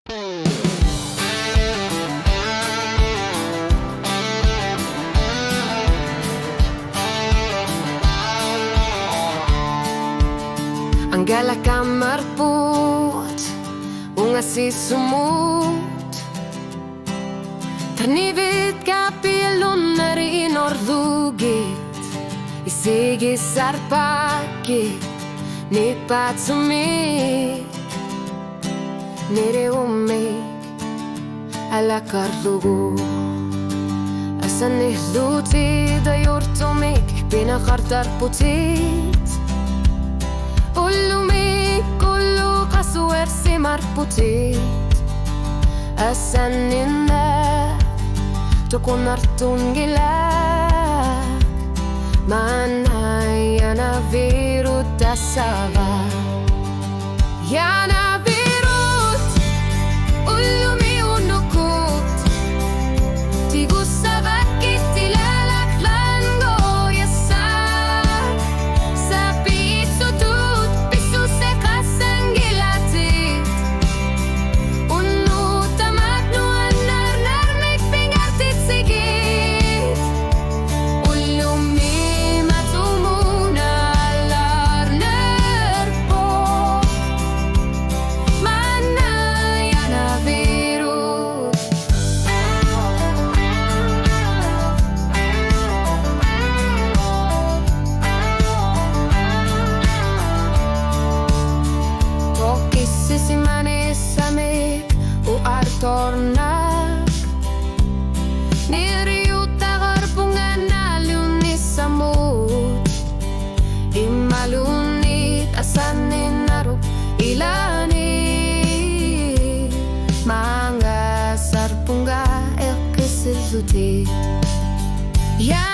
Ang galakang marput unga si sumut Tarnivit kapilon na rin ordugit Isigis sarpakit Nipat sumik Nire umik Ala karlugu Asan ihluti da yurtumik Pinakartar putit Ullumik kullu kasuer simar putit Asan inne Tukun artun gilak Manay yana virut tasava Yana virut Ullumi unukut Tigusavakit tilalak lango yasak Sapit sutut pisu sekasangilatit Unu tamaknu anar mikpingartit sigit Ullumi matumuna alar nerpo Manay yana virut Tokisisi manesamik u artornak Niriuta garpungan alunisamut Imalunit asanin narup ilani Manga sarpunga elkisiluti Ya